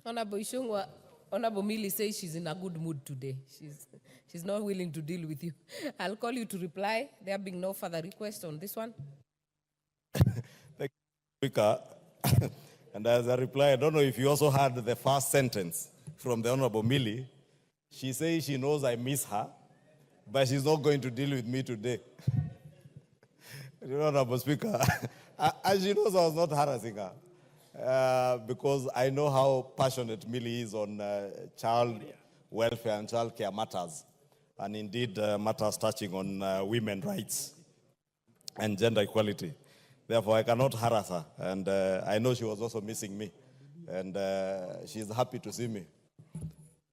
Honorable Ichungwah, Honorable Millie says she's in a good mood today. She's not willing to deal with you. I'll call you to reply. There being no further request on this one. Thank you, Speaker. And as a reply, I don't know if you also heard the first sentence from the Honorable Millie. She says she knows I miss her, but she's not going to deal with me today. Honorable Speaker, and she knows I was not harassing her. Because I know how passionate Millie is on child welfare and child care matters, and indeed matters touching on women's rights and gender equality. Therefore, I cannot harass her, and I know she was also missing me, and she's happy to see me,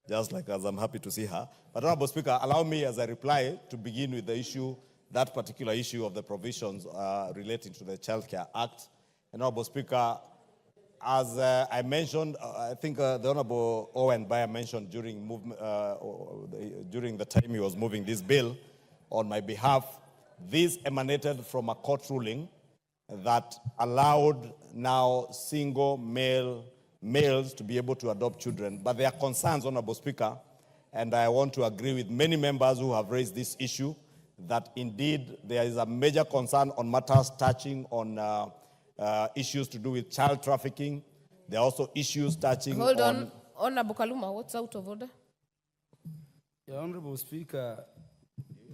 just like as I'm happy to see her. But Honorable Speaker, allow me as I reply to begin with the issue, that particular issue of the provisions relating to the Child Care Act. And Honorable Speaker, as I mentioned, I think the Honorable Owen Bayer mentioned during the time he was moving this bill on my behalf, this emanated from a court ruling that allowed now single males to be able to adopt children. But there are concerns, Honorable Speaker, and I want to agree with many members who have raised this issue, that indeed there is a major concern on matters touching on issues to do with child trafficking. There are also issues touching on... Hold on. Honorable Kaluma, what's out of order? The Honorable Speaker,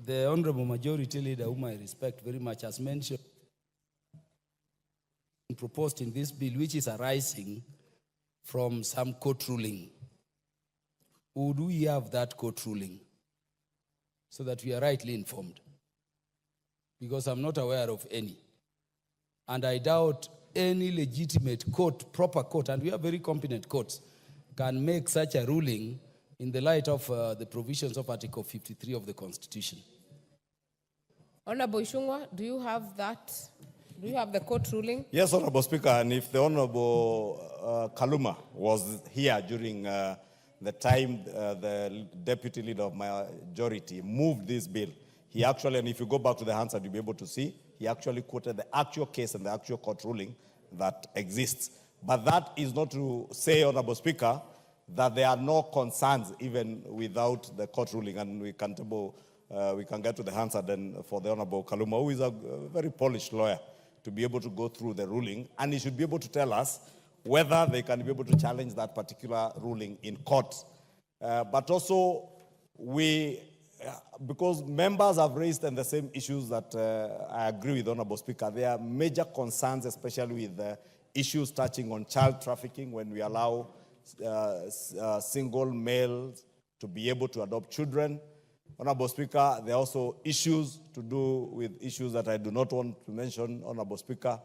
the Honorable Majority Leader, whom I respect very much, has mentioned, proposed in this bill, which is arising from some court ruling. Would we have that court ruling so that we are rightly informed? Because I'm not aware of any. And I doubt any legitimate court, proper court, and we have very competent courts, can make such a ruling in the light of the provisions of Article 53 of the Constitution. Honorable Ichungwah, do you have that? Do you have the court ruling? Yes, Honorable Speaker, and if the Honorable Kaluma was here during the time the Deputy Leader of Majority moved this bill, he actually, and if you go back to the answer, you'll be able to see, he actually quoted the actual case and the actual court ruling that exists. But that is not to say, Honorable Speaker, that there are no concerns even without the court ruling, and we can get to the answer then for the Honorable Kaluma, who is a very polished lawyer, to be able to go through the ruling, and he should be able to tell us whether they can be able to challenge that particular ruling in court. But also, because members have raised the same issues that I agree with, Honorable Speaker, there are major concerns, especially with issues touching on child trafficking when we allow single males to be able to adopt children. Honorable Speaker, there are also issues to do with issues that I do not want to mention, Honorable Speaker,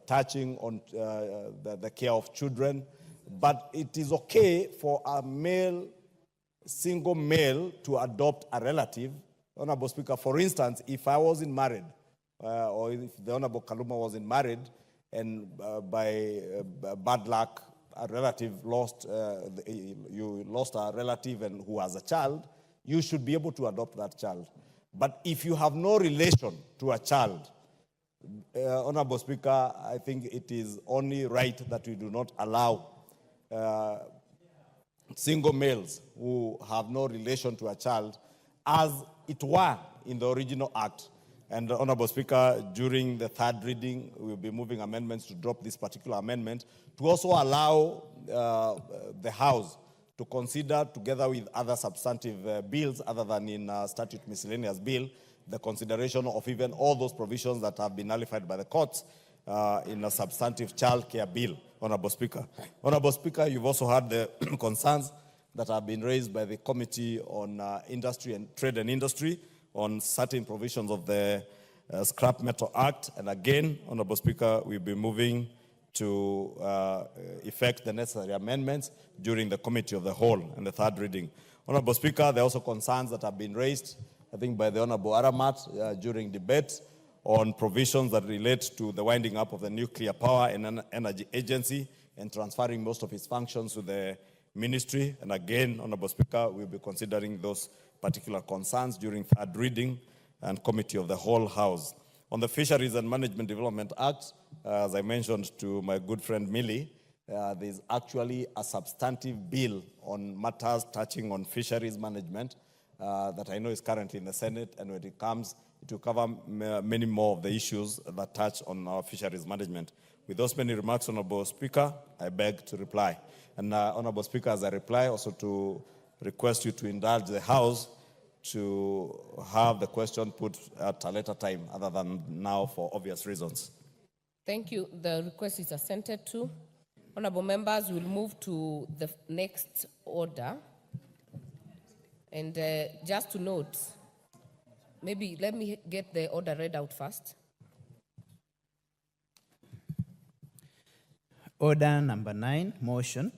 touching on the care of children. But it is okay for a single male to adopt a relative. Honorable Speaker, for instance, if I wasn't married, or if the Honorable Kaluma wasn't married, and by bad luck, a relative you lost a relative and who has a child, you should be able to adopt that child. But if you have no relation to a child, Honorable Speaker, I think it is only right that we do not allow single males who have no relation to a child, as it were in the original act. And Honorable Speaker, during the third reading, we'll be moving amendments to drop this particular amendment to also allow the House to consider, together with other substantive bills other than in statute miscellaneous bill, the consideration of even all those provisions that have been nullified by the courts in a substantive child care bill, Honorable Speaker. Honorable Speaker, you've also heard the concerns that have been raised by the Committee on Industry and Trade and Industry on certain provisions of the Scrap Metal Act. And again, Honorable Speaker, we'll be moving to effect the necessary amendments during the Committee of the Whole and the third reading. Honorable Speaker, there are also concerns that have been raised, I think, by the Honorable Aramat during debate on provisions that relate to the winding up of the Nuclear Power and Energy Agency and transferring most of its functions to the ministry. And again, Honorable Speaker, we'll be considering those particular concerns during third reading and Committee of the Whole House. On the Fisheries and Management Development Act, as I mentioned to my good friend Millie, There's actually a substantive bill on matters touching on fisheries management that I know is currently in the Senate, and when it comes, it will cover many more of the issues that touch on our fisheries management. With those many remarks, Honorable Speaker, I beg to reply. And Honorable Speaker, as I reply, also to request you to indulge the House to have the question put at a later time other than now for obvious reasons. Thank you. The request is assented to. Honorable members, we'll move to the next order. And just to note, maybe let me get the order read out first. Order number 9, motion